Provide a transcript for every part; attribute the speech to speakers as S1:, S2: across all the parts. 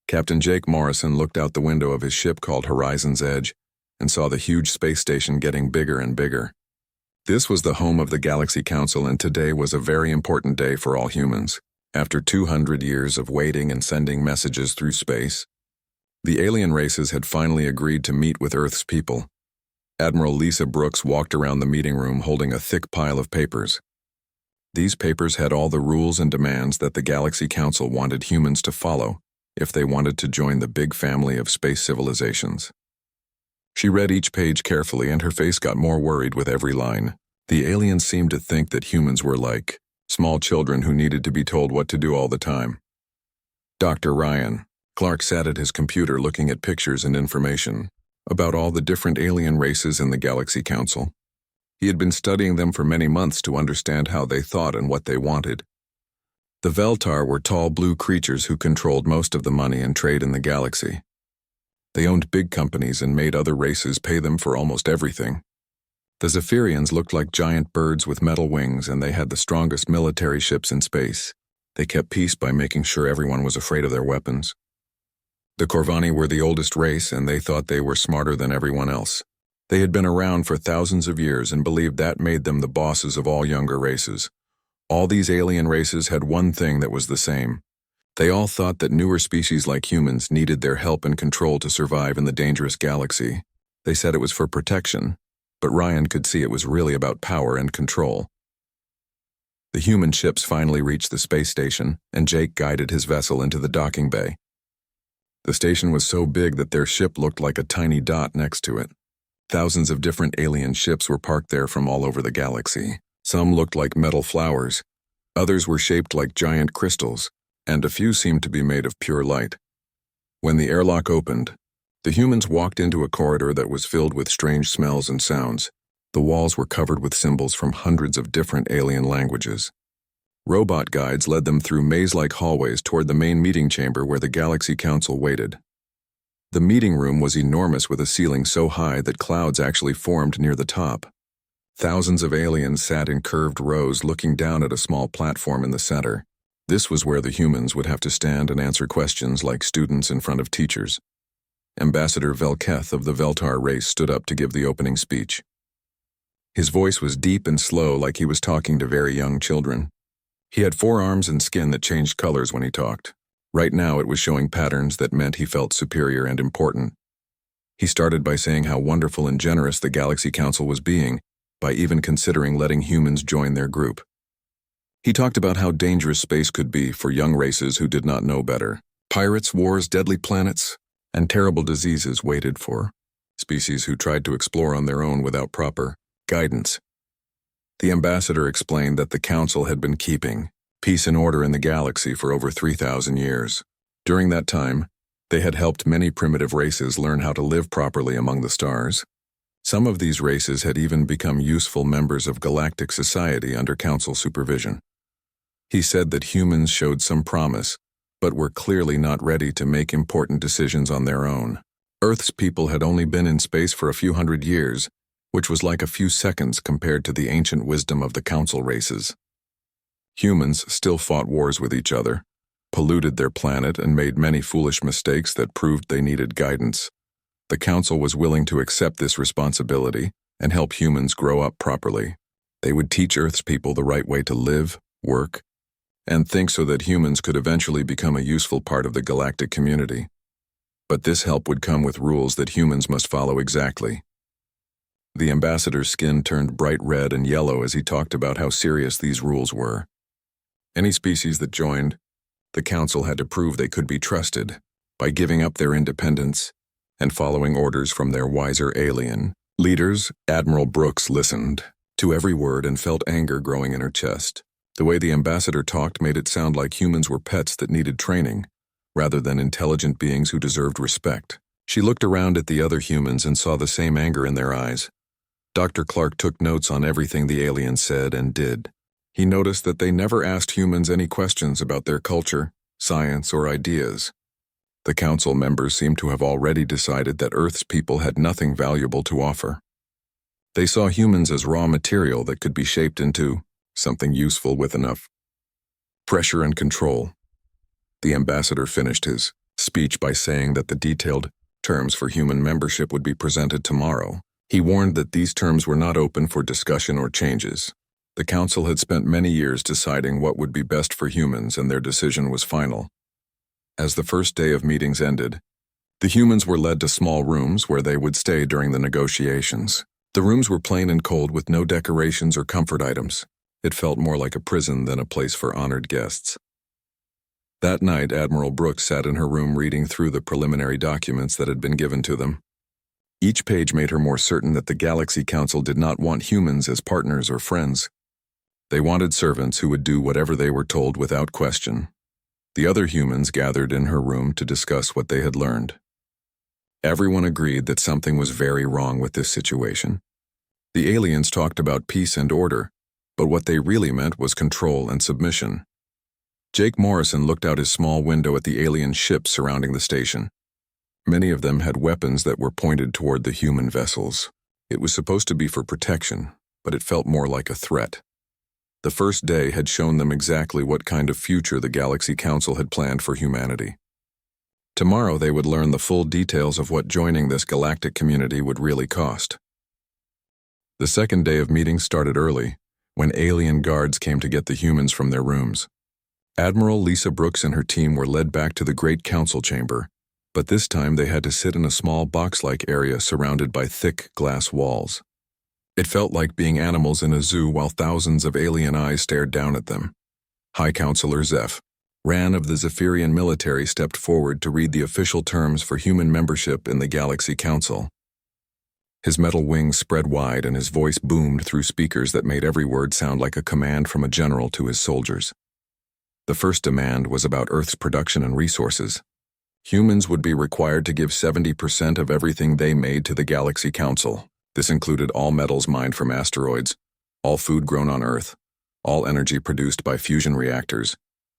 S1: Captain Jake Morrison looked out the window of his ship called Horizon's Edge and saw the huge space station getting bigger and bigger. This was the home of the Galaxy Council, and today was a very important day for all humans. After 200 years of waiting and sending messages through space, the alien races had finally agreed to meet with Earth's people. Admiral Lisa Brooks walked around the meeting room holding a thick pile of papers. These papers had all the rules and demands that the Galaxy Council wanted humans to follow if they wanted to join the big family of space civilizations. She read each page carefully, and her face got more worried with every line. The aliens seemed to think that humans were like small children who needed to be told what to do all the time. Dr. Ryan Clark sat at his computer looking at pictures and information about all the different alien races in the Galaxy Council. He had been studying them for many months to understand how they thought and what they wanted. The Veltar were tall blue creatures who controlled most of the money and trade in the galaxy. They owned big companies and made other races pay them for almost everything. The Zephyrians looked like giant birds with metal wings, and they had the strongest military ships in space. They kept peace by making sure everyone was afraid of their weapons. The Corvani were the oldest race, and they thought they were smarter than everyone else. They had been around for thousands of years and believed that made them the bosses of all younger races. All these alien races had one thing that was the same. They all thought that newer species like humans needed their help and control to survive in the dangerous galaxy. They said it was for protection, but Ryan could see it was really about power and control. The human ships finally reached the space station, and Jake guided his vessel into the docking bay. The station was so big that their ship looked like a tiny dot next to it. Thousands of different alien ships were parked there from all over the galaxy. Some looked like metal flowers, others were shaped like giant crystals, and a few seemed to be made of pure light. When the airlock opened, the humans walked into a corridor that was filled with strange smells and sounds. The walls were covered with symbols from hundreds of different alien languages. Robot guides led them through maze-like hallways toward the main meeting chamber where the Galaxy Council waited. The meeting room was enormous, with a ceiling so high that clouds actually formed near the top. Thousands of aliens sat in curved rows looking down at a small platform in the center. This was where the humans would have to stand and answer questions like students in front of teachers. Ambassador Velketh of the Veltar race stood up to give the opening speech. His voice was deep and slow, like he was talking to very young children. He had 4 arms and skin that changed colors when he talked. Right now it was showing patterns that meant he felt superior and important. He started by saying how wonderful and generous the Galaxy Council was being, by even considering letting humans join their group. He talked about how dangerous space could be for young races who did not know better. Pirates, wars, deadly planets, and terrible diseases waited for species who tried to explore on their own without proper guidance. The ambassador explained that the council had been keeping peace and order in the galaxy for over 3,000 years. During that time, they had helped many primitive races learn how to live properly among the stars. Some of these races had even become useful members of galactic society under council supervision. He said that humans showed some promise, but were clearly not ready to make important decisions on their own. Earth's people had only been in space for a few hundred years, which was like a few seconds compared to the ancient wisdom of the council races. Humans still fought wars with each other, polluted their planet, and made many foolish mistakes that proved they needed guidance. The council was willing to accept this responsibility and help humans grow up properly. They would teach Earth's people the right way to live, work, and think so that humans could eventually become a useful part of the galactic community. But this help would come with rules that humans must follow exactly. The ambassador's skin turned bright red and yellow as he talked about how serious these rules were. Any species that joined, the council had to prove they could be trusted by giving up their independence and following orders from their wiser alien leaders. Admiral Brooks listened to every word and felt anger growing in her chest. The way the ambassador talked made it sound like humans were pets that needed training, rather than intelligent beings who deserved respect. She looked around at the other humans and saw the same anger in their eyes. Dr. Clark took notes on everything the aliens said and did. He noticed that they never asked humans any questions about their culture, science, or ideas. The council members seemed to have already decided that Earth's people had nothing valuable to offer. They saw humans as raw material that could be shaped into something useful with enough pressure and control. The ambassador finished his speech by saying that the detailed terms for human membership would be presented tomorrow. He warned that these terms were not open for discussion or changes. The council had spent many years deciding what would be best for humans, and their decision was final. As the first day of meetings ended, the humans were led to small rooms where they would stay during the negotiations. The rooms were plain and cold with no decorations or comfort items. It felt more like a prison than a place for honored guests. That night, Admiral Brooks sat in her room reading through the preliminary documents that had been given to them. Each page made her more certain that the Galaxy Council did not want humans as partners or friends. They wanted servants who would do whatever they were told without question. The other humans gathered in her room to discuss what they had learned. Everyone agreed that something was very wrong with this situation. The aliens talked about peace and order, but what they really meant was control and submission. Jake Morrison looked out his small window at the alien ships surrounding the station. Many of them had weapons that were pointed toward the human vessels. It was supposed to be for protection, but it felt more like a threat. The first day had shown them exactly what kind of future the Galaxy Council had planned for humanity. Tomorrow they would learn the full details of what joining this galactic community would really cost. The second day of meetings started early, when alien guards came to get the humans from their rooms. Admiral Lisa Brooks and her team were led back to the Great Council Chamber, but this time they had to sit in a small box-like area surrounded by thick glass walls. It felt like being animals in a zoo while thousands of alien eyes stared down at them. High Counselor Zeph, Ran of the Zephyrian military, stepped forward to read the official terms for human membership in the Galaxy Council. His metal wings spread wide and his voice boomed through speakers that made every word sound like a command from a general to his soldiers. The first demand was about Earth's production and resources. Humans would be required to give 70% of everything they made to the Galaxy Council. This included all metals mined from asteroids, all food grown on Earth, all energy produced by fusion reactors,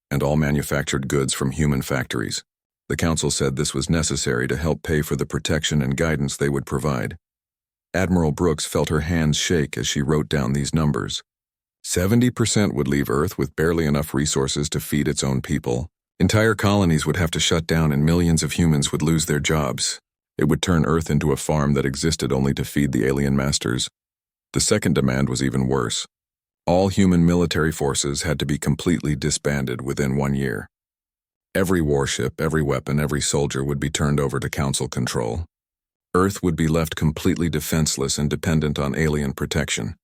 S1: and all manufactured goods from human factories. The Council said this was necessary to help pay for the protection and guidance they would provide. Admiral Brooks felt her hands shake as she wrote down these numbers. 70% would leave Earth with barely enough resources to feed its own people. Entire colonies would have to shut down and millions of humans would lose their jobs. It would turn Earth into a farm that existed only to feed the alien masters. The second demand was even worse. All human military forces had to be completely disbanded within 1 year. Every warship, every weapon, every soldier would be turned over to Council control. Earth would be left completely defenseless and dependent on alien protection.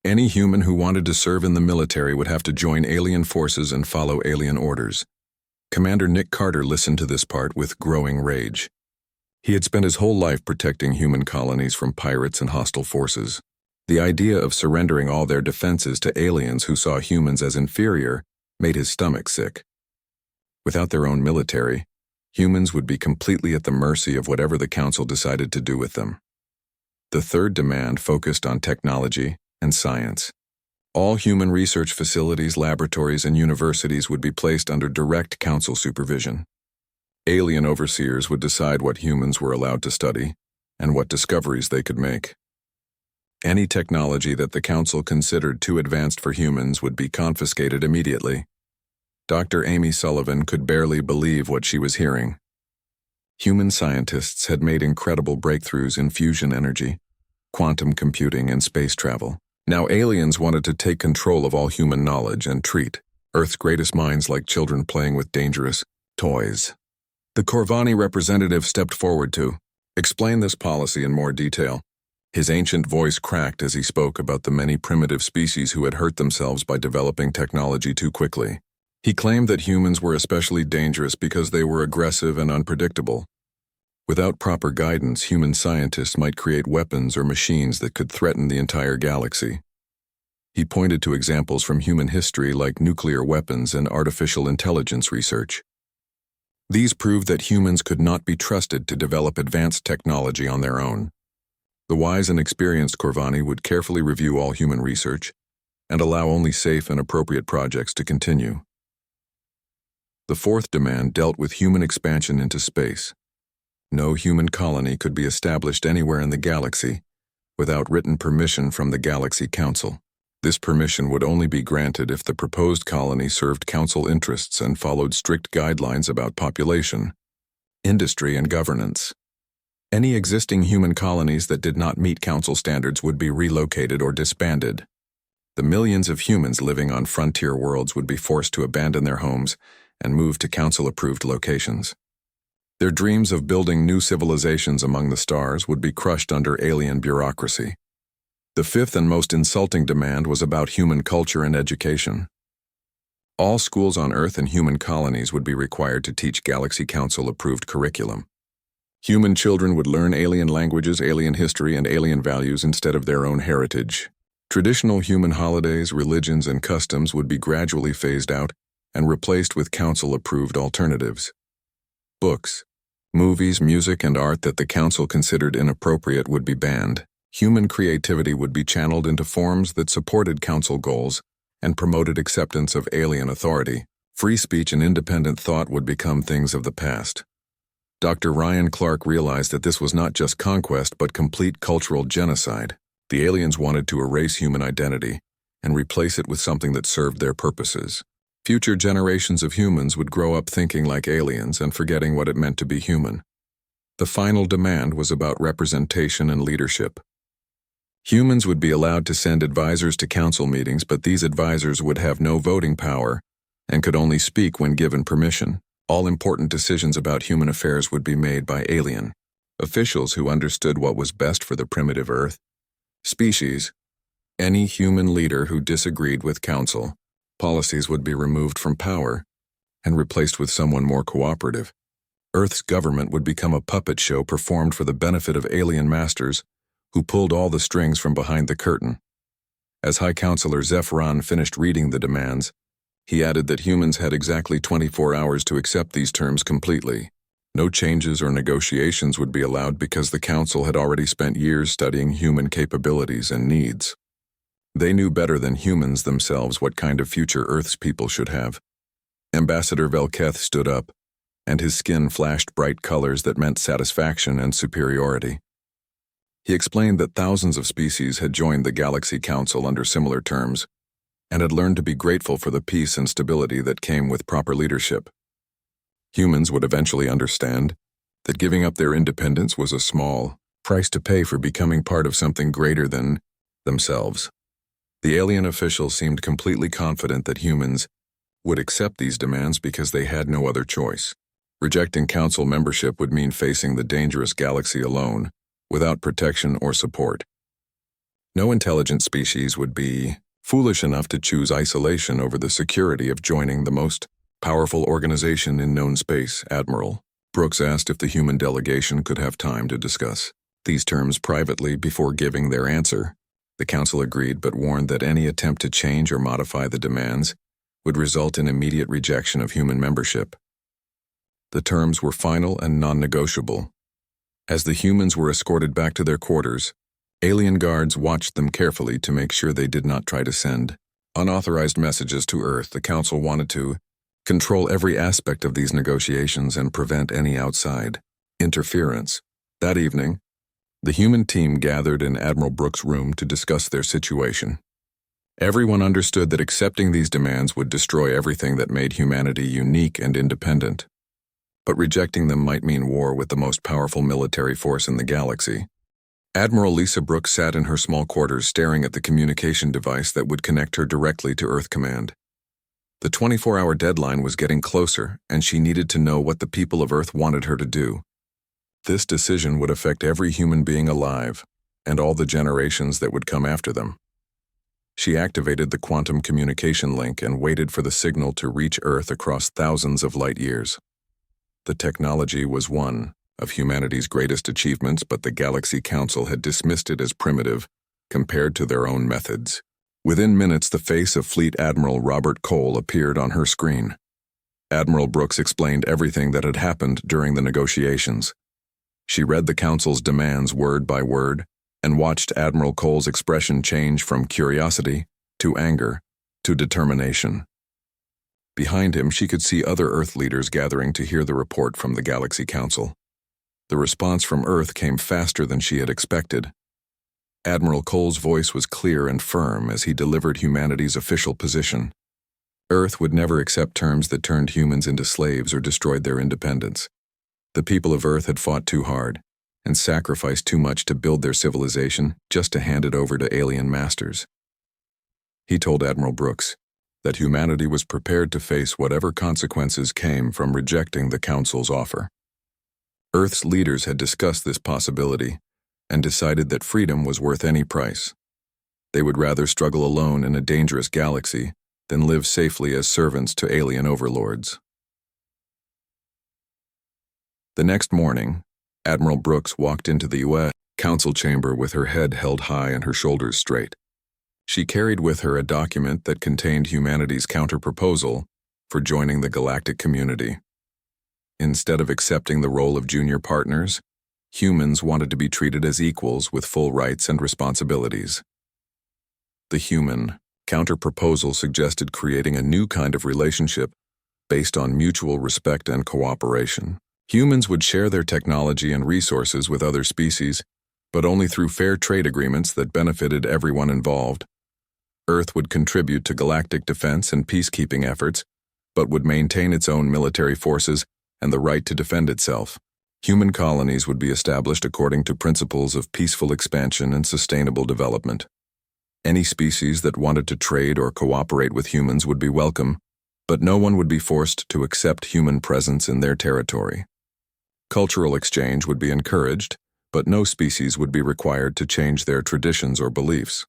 S1: Any human who wanted to serve in the military would have to join alien forces and follow alien orders. Commander Nick Carter listened to this part with growing rage. He had spent his whole life protecting human colonies from pirates and hostile forces. The idea of surrendering all their defenses to aliens who saw humans as inferior made his stomach sick. Without their own military, humans would be completely at the mercy of whatever the Council decided to do with them. The third demand focused on technology and science. All human research facilities, laboratories, and universities would be placed under direct Council supervision. Alien overseers would decide what humans were allowed to study and what discoveries they could make. Any technology that the Council considered too advanced for humans would be confiscated immediately. Dr. Amy Sullivan could barely believe what she was hearing. Human scientists had made incredible breakthroughs in fusion energy, quantum computing, and space travel. Now aliens wanted to take control of all human knowledge and treat Earth's greatest minds like children playing with dangerous toys. The Corvani representative stepped forward to explain this policy in more detail. His ancient voice cracked as he spoke about the many primitive species who had hurt themselves by developing technology too quickly. He claimed that humans were especially dangerous because they were aggressive and unpredictable. Without proper guidance, human scientists might create weapons or machines that could threaten the entire galaxy. He pointed to examples from human history like nuclear weapons and artificial intelligence research. These proved that humans could not be trusted to develop advanced technology on their own. The wise and experienced Corvani would carefully review all human research and allow only safe and appropriate projects to continue. The fourth demand dealt with human expansion into space. No human colony could be established anywhere in the galaxy without written permission from the Galaxy Council. This permission would only be granted if the proposed colony served Council interests and followed strict guidelines about population, Industry and governance. Any existing human colonies that did not meet council standards would be relocated or disbanded. The millions of humans living on frontier worlds would be forced to abandon their homes and move to council-approved locations. Their dreams of building new civilizations among the stars would be crushed under alien bureaucracy. The fifth and most insulting demand was about human culture and education. All schools on Earth and human colonies would be required to teach Galaxy Council-approved curriculum. Human children would learn alien languages, alien history, and alien values instead of their own heritage. Traditional human holidays, religions, and customs would be gradually phased out and replaced with council-approved alternatives. Books, movies, music, and art that the council considered inappropriate would be banned. Human creativity would be channeled into forms that supported council goals and promoted acceptance of alien authority. Free speech and independent thought would become things of the past. Dr. Ryan Clark realized that this was not just conquest but complete cultural genocide. The aliens wanted to erase human identity and replace it with something that served their purposes. Future generations of humans would grow up thinking like aliens and forgetting what it meant to be human. The final demand was about representation and leadership. Humans would be allowed to send advisors to council meetings, but these advisors would have no voting power and could only speak when given permission. All important decisions about human affairs would be made by alien officials who understood what was best for the primitive Earth species. Any human leader who disagreed with council policies would be removed from power and replaced with someone more cooperative. Earth's government would become a puppet show performed for the benefit of alien masters who pulled all the strings from behind the curtain. As High Counselor Zephyron finished reading the demands, he added that humans had exactly 24 hours to accept these terms completely. No changes or negotiations would be allowed because the council had already spent years studying human capabilities and needs. They knew better than humans themselves what kind of future Earth's people should have. Ambassador Velketh stood up, and his skin flashed bright colors that meant satisfaction and superiority. He explained that thousands of species had joined the Galaxy Council under similar terms, and had learned to be grateful for the peace and stability that came with proper leadership. Humans would eventually understand that giving up their independence was a small price to pay for becoming part of something greater than themselves. The alien officials seemed completely confident that humans would accept these demands because they had no other choice. Rejecting council membership would mean facing the dangerous galaxy alone, without protection or support. No intelligent species would be foolish enough to choose isolation over the security of joining the most powerful organization in known space. Admiral Brooks asked if the human delegation could have time to discuss these terms privately before giving their answer. The council agreed but warned that any attempt to change or modify the demands would result in immediate rejection of human membership. The terms were final and non-negotiable. As the humans were escorted back to their quarters, alien guards watched them carefully to make sure they did not try to send unauthorized messages to Earth. The council wanted to control every aspect of these negotiations and prevent any outside interference. That evening, the human team gathered in Admiral Brooks' room to discuss their situation. Everyone understood that accepting these demands would destroy everything that made humanity unique and independent. But rejecting them might mean war with the most powerful military force in the galaxy. Admiral Lisa Brooks sat in her small quarters staring at the communication device that would connect her directly to Earth Command. The 24-hour deadline was getting closer, and she needed to know what the people of Earth wanted her to do. This decision would affect every human being alive, and all the generations that would come after them. She activated the quantum communication link and waited for the signal to reach Earth across thousands of light years. The technology was one of humanity's greatest achievements, but the Galaxy Council had dismissed it as primitive compared to their own methods. Within minutes, the face of Fleet Admiral Robert Cole appeared on her screen. Admiral Brooks explained everything that had happened during the negotiations. She read the Council's demands word by word and watched Admiral Cole's expression change from curiosity to anger to determination. Behind him, she could see other Earth leaders gathering to hear the report from the Galaxy Council. The response from Earth came faster than she had expected. Admiral Cole's voice was clear and firm as he delivered humanity's official position. Earth would never accept terms that turned humans into slaves or destroyed their independence. The people of Earth had fought too hard and sacrificed too much to build their civilization just to hand it over to alien masters. He told Admiral Brooks that humanity was prepared to face whatever consequences came from rejecting the Council's offer. Earth's leaders had discussed this possibility and decided that freedom was worth any price. They would rather struggle alone in a dangerous galaxy than live safely as servants to alien overlords. The next morning, Admiral Brooks walked into the U.S. Council chamber with her head held high and her shoulders straight. She carried with her a document that contained humanity's counter-proposal for joining the galactic community. Instead of accepting the role of junior partners, humans wanted to be treated as equals with full rights and responsibilities. The human counter-proposal suggested creating a new kind of relationship based on mutual respect and cooperation. Humans would share their technology and resources with other species, but only through fair trade agreements that benefited everyone involved. Earth would contribute to galactic defense and peacekeeping efforts, but would maintain its own military forces and the right to defend itself. Human colonies would be established according to principles of peaceful expansion and sustainable development. Any species that wanted to trade or cooperate with humans would be welcome, but no one would be forced to accept human presence in their territory. Cultural exchange would be encouraged, but no species would be required to change their traditions or beliefs.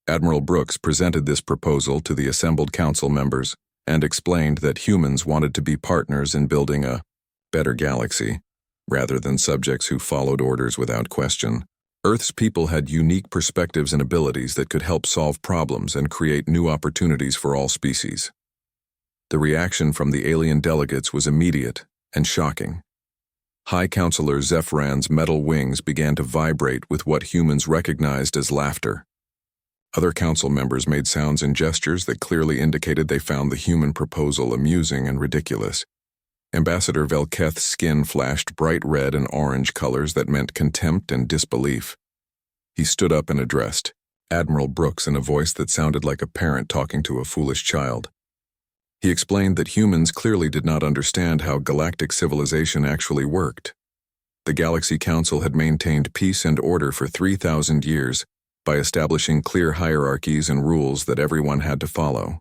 S1: Admiral Brooks presented this proposal to the assembled council members and explained that humans wanted to be partners in building a better galaxy, rather than subjects who followed orders without question. Earth's people had unique perspectives and abilities that could help solve problems and create new opportunities for all species. The reaction from the alien delegates was immediate and shocking. High Counselor Zephran's metal wings began to vibrate with what humans recognized as laughter. Other council members made sounds and gestures that clearly indicated they found the human proposal amusing and ridiculous. Ambassador Velketh's skin flashed bright red and orange colors that meant contempt and disbelief. He stood up and addressed Admiral Brooks in a voice that sounded like a parent talking to a foolish child. He explained that humans clearly did not understand how galactic civilization actually worked. The Galaxy Council had maintained peace and order for 3,000 years by establishing clear hierarchies and rules that everyone had to follow.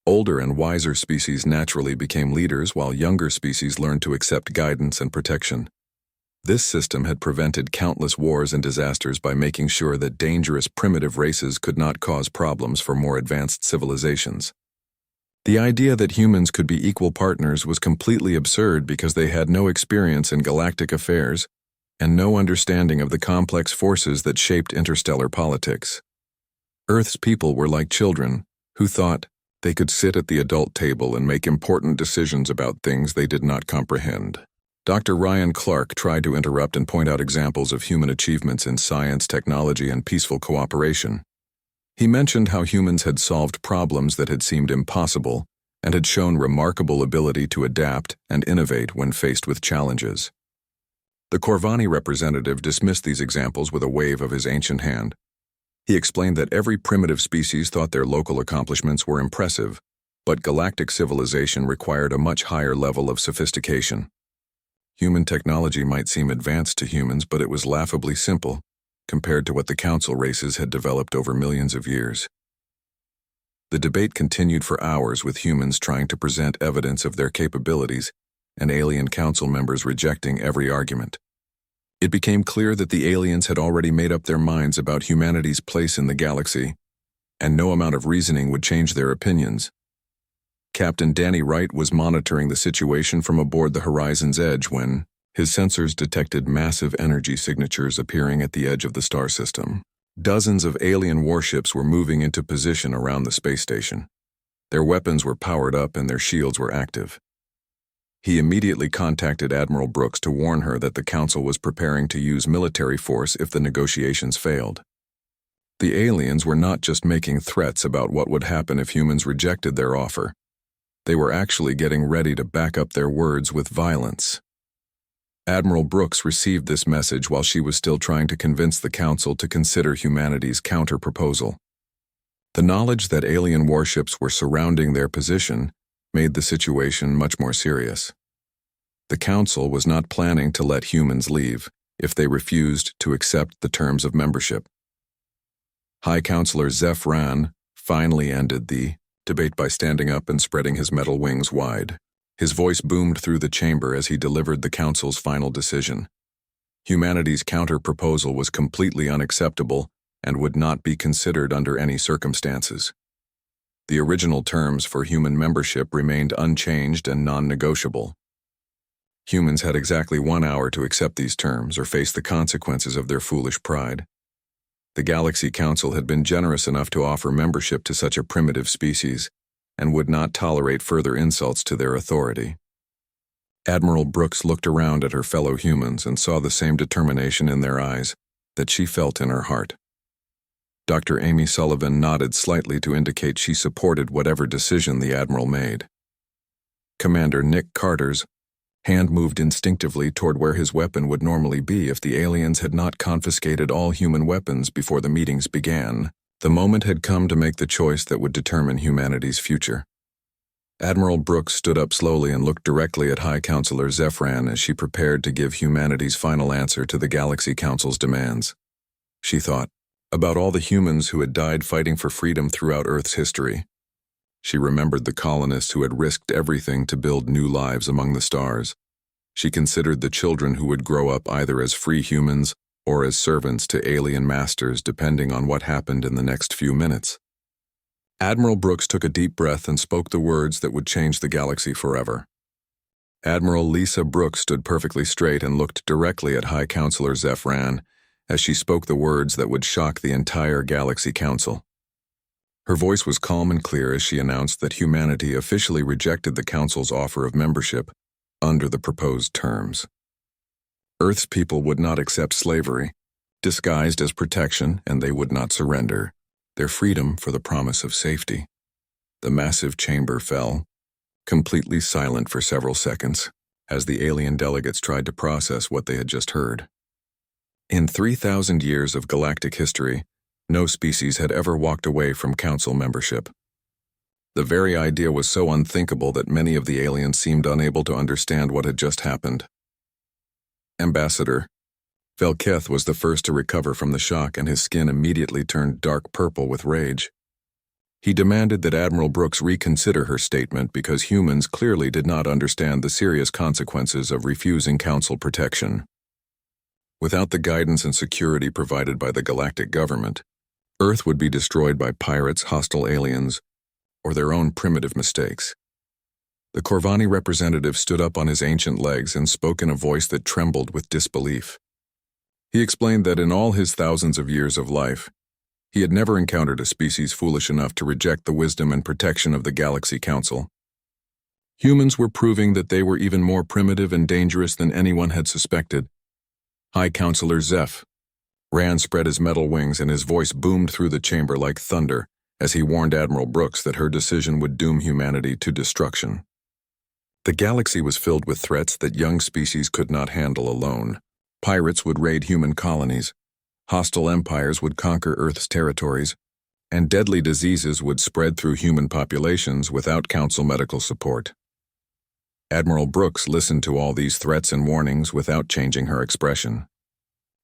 S1: Older and wiser species naturally became leaders while younger species learned to accept guidance and protection. This system had prevented countless wars and disasters by making sure that dangerous primitive races could not cause problems for more advanced civilizations. The idea that humans could be equal partners was completely absurd because they had no experience in galactic affairs and no understanding of the complex forces that shaped interstellar politics. Earth's people were like children who thought they could sit at the adult table and make important decisions about things they did not comprehend. Dr. Ryan Clark tried to interrupt and point out examples of human achievements in science, technology, and peaceful cooperation. He mentioned how humans had solved problems that had seemed impossible and had shown remarkable ability to adapt and innovate when faced with challenges. The Corvani representative dismissed these examples with a wave of his ancient hand. He explained that every primitive species thought their local accomplishments were impressive, but galactic civilization required a much higher level of sophistication. Human technology might seem advanced to humans, but it was laughably simple compared to what the council races had developed over millions of years. The debate continued for hours with humans trying to present evidence of their capabilities and alien council members rejecting every argument. It became clear that the aliens had already made up their minds about humanity's place in the galaxy, and no amount of reasoning would change their opinions. Captain Danny Wright was monitoring the situation from aboard the Horizon's Edge when his sensors detected massive energy signatures appearing at the edge of the star system. Dozens of alien warships were moving into position around the space station. Their weapons were powered up and their shields were active. He immediately contacted Admiral Brooks to warn her that the Council was preparing to use military force if the negotiations failed. The aliens were not just making threats about what would happen if humans rejected their offer. They were actually getting ready to back up their words with violence. Admiral Brooks received this message while she was still trying to convince the Council to consider humanity's counter-proposal. The knowledge that alien warships were surrounding their position made the situation much more serious. The Council was not planning to let humans leave if they refused to accept the terms of membership. High Counselor Zeph Ran finally ended the debate by standing up and spreading his metal wings wide. His voice boomed through the chamber as he delivered the Council's final decision. Humanity's counter-proposal was completely unacceptable and would not be considered under any circumstances. The original terms for human membership remained unchanged and non-negotiable. Humans had exactly 1 hour to accept these terms or face the consequences of their foolish pride. The Galaxy Council had been generous enough to offer membership to such a primitive species and would not tolerate further insults to their authority. Admiral Brooks looked around at her fellow humans and saw the same determination in their eyes that she felt in her heart. Dr. Amy Sullivan nodded slightly to indicate she supported whatever decision the Admiral made. Commander Nick Carter's hand moved instinctively toward where his weapon would normally be if the aliens had not confiscated all human weapons before the meetings began. The moment had come to make the choice that would determine humanity's future. Admiral Brooks stood up slowly and looked directly at High Counselor Zeph Ran as she prepared to give humanity's final answer to the Galaxy Council's demands. She thought about all the humans who had died fighting for freedom throughout Earth's history. She remembered the colonists who had risked everything to build new lives among the stars. She considered the children who would grow up either as free humans or as servants to alien masters depending on what happened in the next few minutes. Admiral Brooks took a deep breath and spoke the words that would change the galaxy forever. Admiral Lisa Brooks stood perfectly straight and looked directly at High Counselor Zeph Ran as she spoke the words that would shock the entire Galaxy Council. Her voice was calm and clear as she announced that humanity officially rejected the Council's offer of membership under the proposed terms. Earth's people would not accept slavery, disguised as protection, and they would not surrender their freedom for the promise of safety. The massive chamber fell, completely silent for several seconds, as the alien delegates tried to process what they had just heard. In 3,000 years of galactic history, no species had ever walked away from Council membership. The very idea was so unthinkable that many of the aliens seemed unable to understand what had just happened. Ambassador Velketh was the first to recover from the shock, and his skin immediately turned dark purple with rage. He demanded that Admiral Brooks reconsider her statement because humans clearly did not understand the serious consequences of refusing Council protection. Without the guidance and security provided by the galactic government, Earth would be destroyed by pirates, hostile aliens, or their own primitive mistakes. The Corvani representative stood up on his ancient legs and spoke in a voice that trembled with disbelief. He explained that in all his thousands of years of life, he had never encountered a species foolish enough to reject the wisdom and protection of the Galaxy Council. Humans were proving that they were even more primitive and dangerous than anyone had suspected. High Counselor Zeph Ran spread his metal wings, and his voice boomed through the chamber like thunder as he warned Admiral Brooks that her decision would doom humanity to destruction. The galaxy was filled with threats that young species could not handle alone. Pirates would raid human colonies, hostile empires would conquer Earth's territories, and deadly diseases would spread through human populations without Council medical support. Admiral Brooks listened to all these threats and warnings without changing her expression.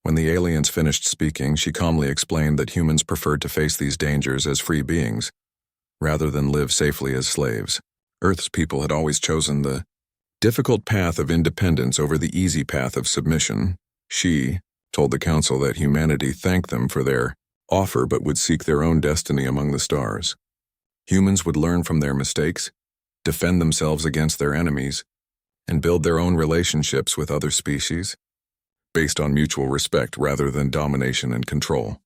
S1: When the aliens finished speaking, she calmly explained that humans preferred to face these dangers as free beings, rather than live safely as slaves. Earth's people had always chosen the difficult path of independence over the easy path of submission. She told the Council that humanity thanked them for their offer but would seek their own destiny among the stars. Humans would learn from their mistakes, defend themselves against their enemies, and build their own relationships with other species, based on mutual respect rather than domination and control.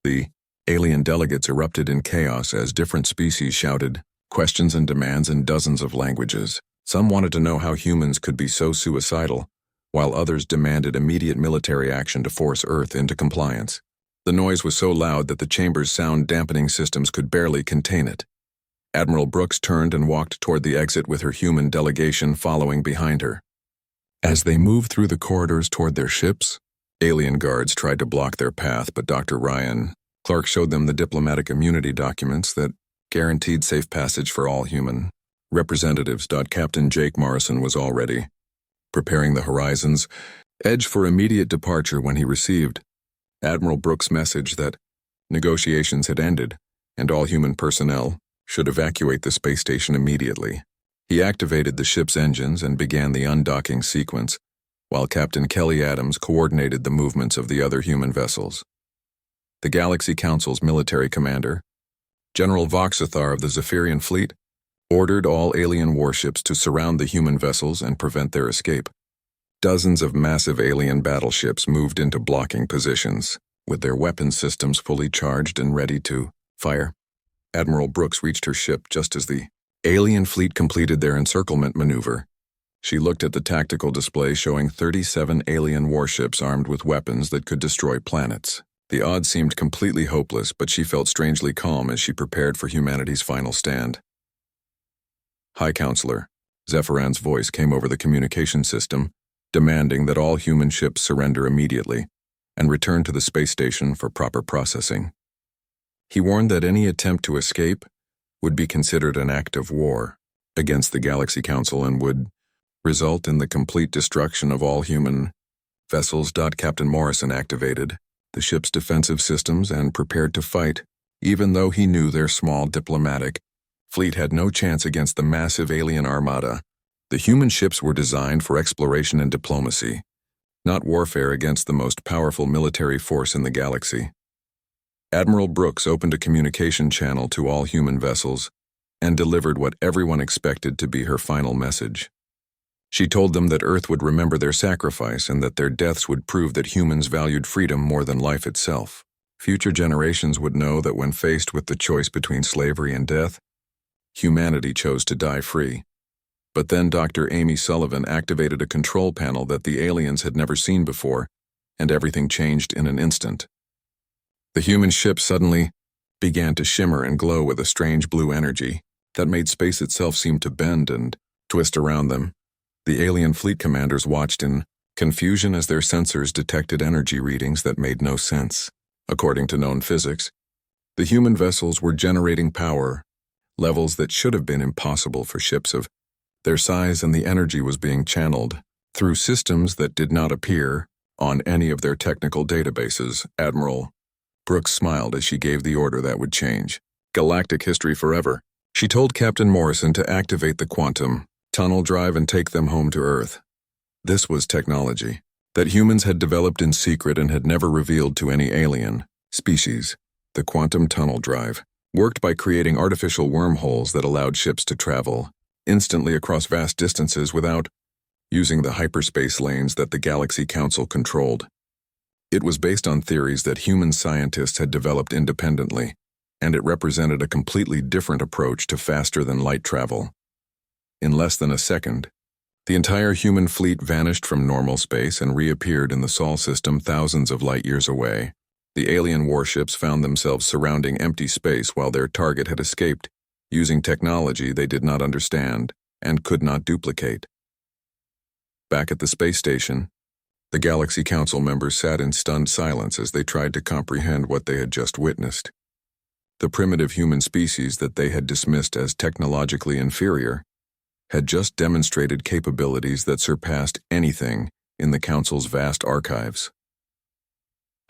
S1: The alien delegates erupted in chaos as different species shouted questions and demands in dozens of languages. Some wanted to know how humans could be so suicidal, while others demanded immediate military action to force Earth into compliance. The noise was so loud that the chamber's sound-dampening systems could barely contain it. Admiral Brooks turned and walked toward the exit with her human delegation following behind her. As they moved through the corridors toward their ships, alien guards tried to block their path, but Dr. Ryan Clark showed them the diplomatic immunity documents that guaranteed safe passage for all human representatives. Captain Jake Morrison was already preparing the horizon's edge for immediate departure when he received Admiral Brooks' message that negotiations had ended and all human personnel should evacuate the space station immediately. He activated the ship's engines and began the undocking sequence, while Captain Kelly Adams coordinated the movements of the other human vessels. The Galaxy Council's military commander, General Voxathar of the Zephyrian Fleet, ordered all alien warships to surround the human vessels and prevent their escape. Dozens of massive alien battleships moved into blocking positions, with their weapon systems fully charged and ready to fire. Admiral Brooks reached her ship just as the alien fleet completed their encirclement maneuver. She looked at the tactical display showing 37 alien warships armed with weapons that could destroy planets. The odds seemed completely hopeless, but she felt strangely calm as she prepared for humanity's final stand. High Counselor, Zephyran's voice came over the communication system, demanding that all human ships surrender immediately and return to the space station for proper processing. He warned that any attempt to escape would be considered an act of war against the Galaxy Council and would result in the complete destruction of all human vessels. Captain Morrison activated the ship's defensive systems and prepared to fight, even though he knew their small diplomatic fleet had no chance against the massive alien armada. The human ships were designed for exploration and diplomacy, not warfare against the most powerful military force in the galaxy. Admiral Brooks opened a communication channel to all human vessels and delivered what everyone expected to be her final message. She told them that Earth would remember their sacrifice and that their deaths would prove that humans valued freedom more than life itself. Future generations would know that when faced with the choice between slavery and death, humanity chose to die free. But then Dr. Amy Sullivan activated a control panel that the aliens had never seen before, and everything changed in an instant. The human ship suddenly began to shimmer and glow with a strange blue energy that made space itself seem to bend and twist around them. The alien fleet commanders watched in confusion as their sensors detected energy readings that made no sense. According to known physics, the human vessels were generating power levels that should have been impossible for ships of their size, and the energy was being channeled through systems that did not appear on any of their technical databases. Admiral Brooks smiled as she gave the order that would change galactic history forever. She told Captain Morrison to activate the quantum tunnel drive and take them home to Earth. This was technology that humans had developed in secret and had never revealed to any alien species. The quantum tunnel drive worked by creating artificial wormholes that allowed ships to travel instantly across vast distances without using the hyperspace lanes that the Galaxy Council controlled. It was based on theories that human scientists had developed independently, and it represented a completely different approach to faster-than-light travel. In less than a second, the entire human fleet vanished from normal space and reappeared in the Sol system thousands of light-years away. The alien warships found themselves surrounding empty space while their target had escaped, using technology they did not understand and could not duplicate. Back at the space station, the Galaxy Council members sat in stunned silence as they tried to comprehend what they had just witnessed. The primitive human species that they had dismissed as technologically inferior had just demonstrated capabilities that surpassed anything in the Council's vast archives.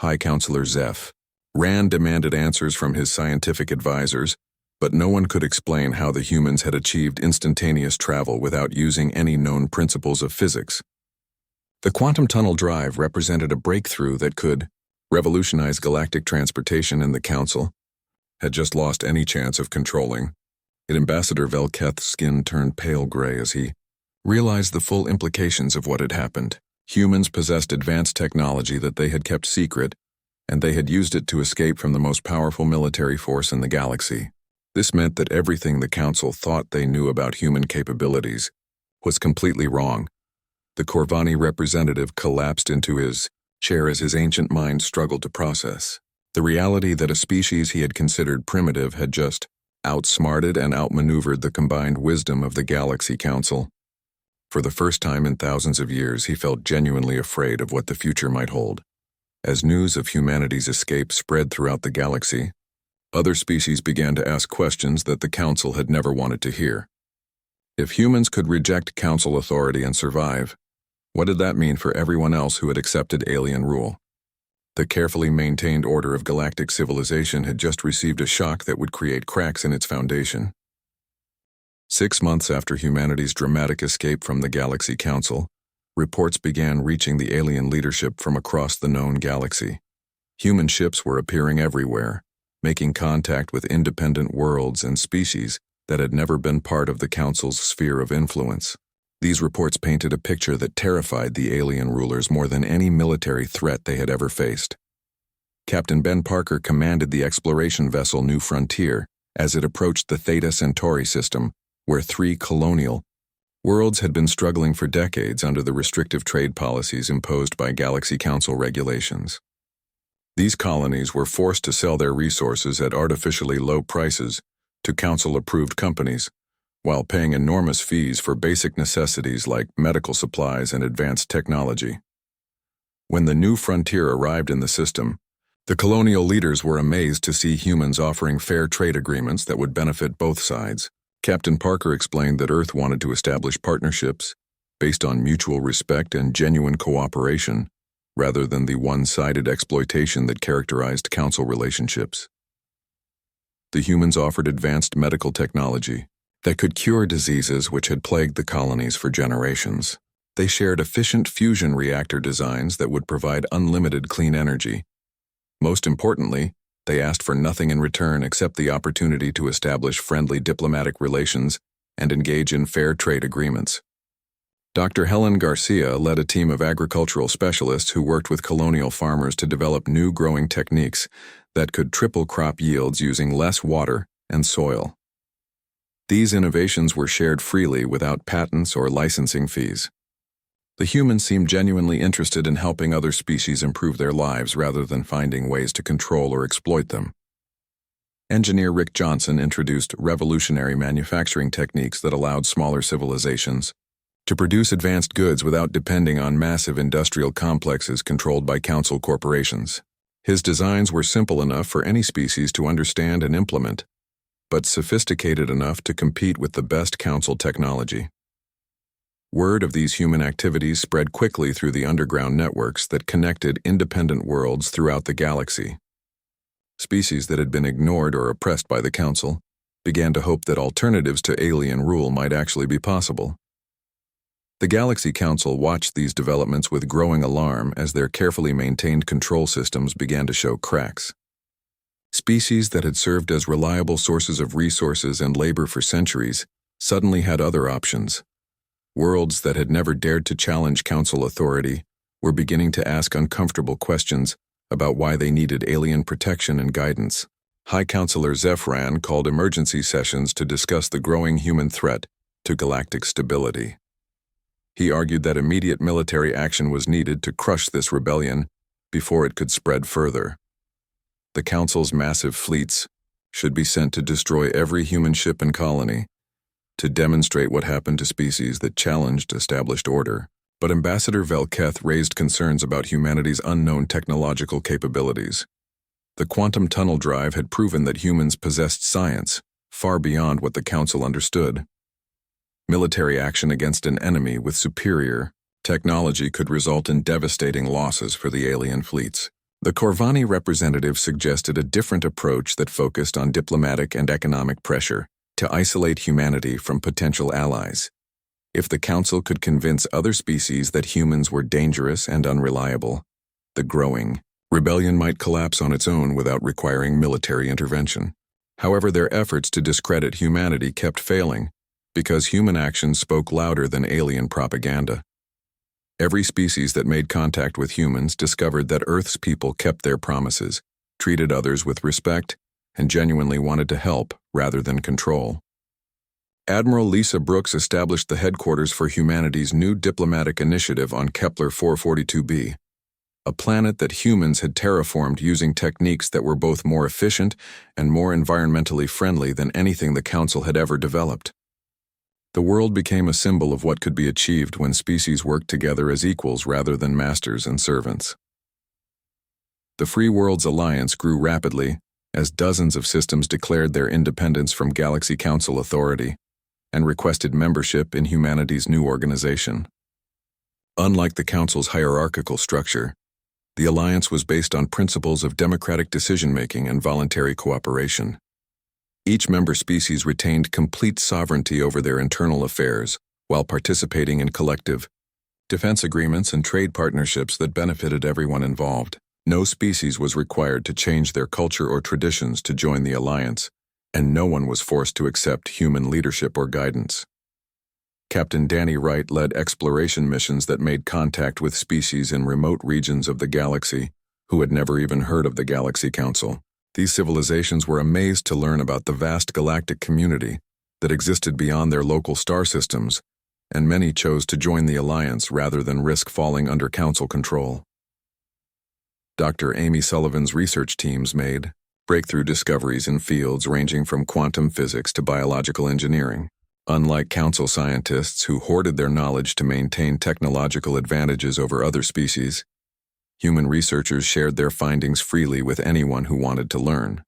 S1: High Counselor Zeph Rand demanded answers from his scientific advisors, but no one could explain how the humans had achieved instantaneous travel without using any known principles of physics. The quantum tunnel drive represented a breakthrough that could revolutionize galactic transportation, and the Council had just lost any chance of controlling it. Ambassador Velketh's skin turned pale gray as he realized the full implications of what had happened. Humans possessed advanced technology that they had kept secret, and they had used it to escape from the most powerful military force in the galaxy. This meant that everything the Council thought they knew about human capabilities was completely wrong. The Corvani representative collapsed into his chair as his ancient mind struggled to process the reality that a species he had considered primitive had just outsmarted and outmaneuvered the combined wisdom of the Galaxy Council. For the first time in thousands of years, he felt genuinely afraid of what the future might hold. As news of humanity's escape spread throughout the galaxy, other species began to ask questions that the Council had never wanted to hear. If humans could reject Council authority and survive, What did that mean for everyone else who had accepted alien rule? The carefully maintained order of galactic civilization had just received a shock that would create cracks in its foundation. 6 months after humanity's dramatic escape from the Galaxy Council, reports began reaching the alien leadership from across the known galaxy. Human ships were appearing everywhere, making contact with independent worlds and species that had never been part of the Council's sphere of influence. These reports painted a picture that terrified the alien rulers more than any military threat they had ever faced. Captain Ben Parker commanded the exploration vessel New Frontier as it approached the Theta Centauri system, where 3 colonial worlds had been struggling for decades under the restrictive trade policies imposed by Galaxy Council regulations. These colonies were forced to sell their resources at artificially low prices to Council-approved companies, while paying enormous fees for basic necessities like medical supplies and advanced technology. When the New Frontier arrived in the system, the colonial leaders were amazed to see humans offering fair trade agreements that would benefit both sides. Captain Parker explained that Earth wanted to establish partnerships based on mutual respect and genuine cooperation, rather than the one-sided exploitation that characterized Council relationships. The humans offered advanced medical technology that could cure diseases which had plagued the colonies for generations. They shared efficient fusion reactor designs that would provide unlimited clean energy. Most importantly, they asked for nothing in return except the opportunity to establish friendly diplomatic relations and engage in fair trade agreements. Dr. Helen Garcia led a team of agricultural specialists who worked with colonial farmers to develop new growing techniques that could triple crop yields using less water and soil. These innovations were shared freely without patents or licensing fees. The humans seemed genuinely interested in helping other species improve their lives rather than finding ways to control or exploit them. Engineer Rick Johnson introduced revolutionary manufacturing techniques that allowed smaller civilizations to produce advanced goods without depending on massive industrial complexes controlled by Council corporations. His designs were simple enough for any species to understand and implement, but sophisticated enough to compete with the best Council technology. Word of these human activities spread quickly through the underground networks that connected independent worlds throughout the galaxy. Species that had been ignored or oppressed by the Council began to hope that alternatives to alien rule might actually be possible. The Galaxy Council watched these developments with growing alarm as their carefully maintained control systems began to show cracks. Species that had served as reliable sources of resources and labor for centuries suddenly had other options. Worlds that had never dared to challenge Council authority were beginning to ask uncomfortable questions about why they needed alien protection and guidance. High Counselor Zephyran called emergency sessions to discuss the growing human threat to galactic stability. He argued that immediate military action was needed to crush this rebellion before it could spread further. The Council's massive fleets should be sent to destroy every human ship and colony, to demonstrate what happened to species that challenged established order. But Ambassador Velketh raised concerns about humanity's unknown technological capabilities. The quantum tunnel drive had proven that humans possessed science far beyond what the Council understood. Military action against an enemy with superior technology could result in devastating losses for the alien fleets. The Corvani representative suggested a different approach that focused on diplomatic and economic pressure to isolate humanity from potential allies. If the Council could convince other species that humans were dangerous and unreliable, the growing rebellion might collapse on its own without requiring military intervention. However, their efforts to discredit humanity kept failing because human actions spoke louder than alien propaganda. Every species that made contact with humans discovered that Earth's people kept their promises, treated others with respect, and genuinely wanted to help rather than control. Admiral Lisa Brooks established the headquarters for humanity's new diplomatic initiative on Kepler 442b, a planet that humans had terraformed using techniques that were both more efficient and more environmentally friendly than anything the Council had ever developed. The world became a symbol of what could be achieved when species worked together as equals rather than masters and servants. The Free Worlds Alliance grew rapidly as dozens of systems declared their independence from Galaxy Council authority and requested membership in humanity's new organization. Unlike the Council's hierarchical structure, the alliance was based on principles of democratic decision-making and voluntary cooperation. Each member species retained complete sovereignty over their internal affairs while participating in collective defense agreements and trade partnerships that benefited everyone involved. No species was required to change their culture or traditions to join the alliance, and no one was forced to accept human leadership or guidance. Captain Danny Wright led exploration missions that made contact with species in remote regions of the galaxy who had never even heard of the Galaxy Council. These civilizations were amazed to learn about the vast galactic community that existed beyond their local star systems, and many chose to join the alliance rather than risk falling under Council control. Dr. Amy Sullivan's research teams made breakthrough discoveries in fields ranging from quantum physics to biological engineering. Unlike Council scientists who hoarded their knowledge to maintain technological advantages over other species, human researchers shared their findings freely with anyone who wanted to learn.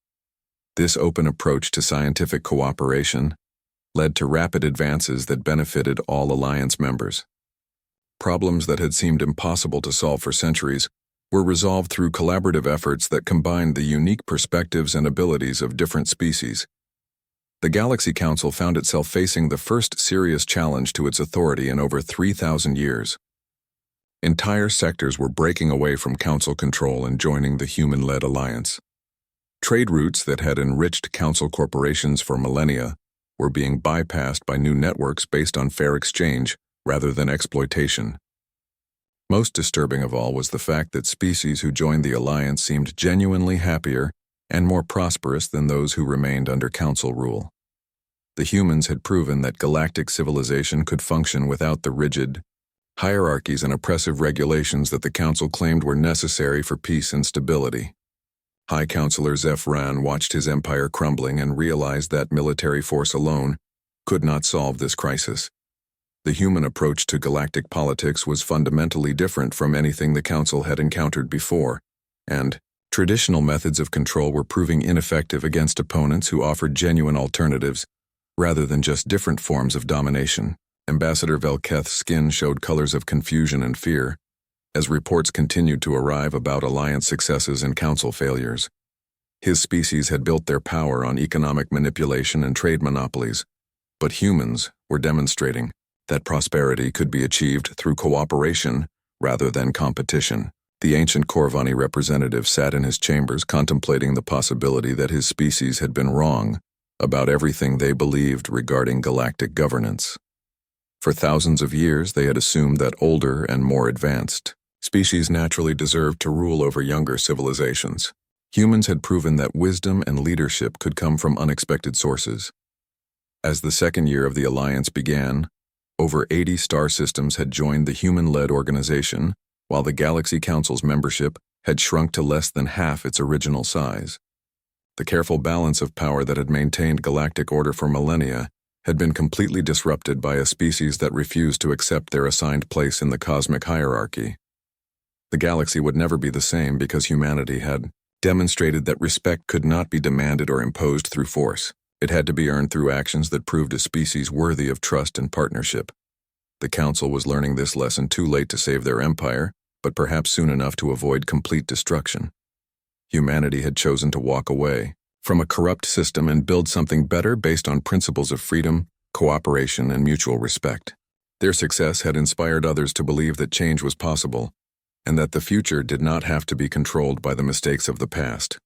S1: This open approach to scientific cooperation led to rapid advances that benefited all alliance members. Problems that had seemed impossible to solve for centuries were resolved through collaborative efforts that combined the unique perspectives and abilities of different species. The Galaxy Council found itself facing the first serious challenge to its authority in over 3,000 years. Entire sectors were breaking away from Council control and joining the human-led alliance. Trade routes that had enriched Council corporations for millennia were being bypassed by new networks based on fair exchange rather than exploitation. Most disturbing of all was the fact that species who joined the alliance seemed genuinely happier and more prosperous than those who remained under Council rule. The humans had proven that galactic civilization could function without the rigid hierarchies and oppressive regulations that the Council claimed were necessary for peace and stability. High Counselor Zeph Ran watched his empire crumbling and realized that military force alone could not solve this crisis. The human approach to galactic politics was fundamentally different from anything the Council had encountered before, and traditional methods of control were proving ineffective against opponents who offered genuine alternatives, rather than just different forms of domination. Ambassador Velketh's skin showed colors of confusion and fear, as reports continued to arrive about alliance successes and Council failures. His species had built their power on economic manipulation and trade monopolies, but humans were demonstrating that prosperity could be achieved through cooperation rather than competition. The ancient Corvani representative sat in his chambers contemplating the possibility that his species had been wrong about everything they believed regarding galactic governance. For thousands of years, they had assumed that older and more advanced species naturally deserved to rule over younger civilizations. Humans had proven that wisdom and leadership could come from unexpected sources. As the second year of the alliance began, over 80 star systems had joined the human-led organization, while the Galaxy Council's membership had shrunk to less than half its original size. The careful balance of power that had maintained galactic order for millennia had been completely disrupted by a species that refused to accept their assigned place in the cosmic hierarchy. The galaxy would never be the same because humanity had demonstrated that respect could not be demanded or imposed through force. It had to be earned through actions that proved a species worthy of trust and partnership. The Council was learning this lesson too late to save their empire, but perhaps soon enough to avoid complete destruction. Humanity had chosen to walk away from a corrupt system and build something better based on principles of freedom, cooperation, and mutual respect. Their success had inspired others to believe that change was possible, and that the future did not have to be controlled by the mistakes of the past.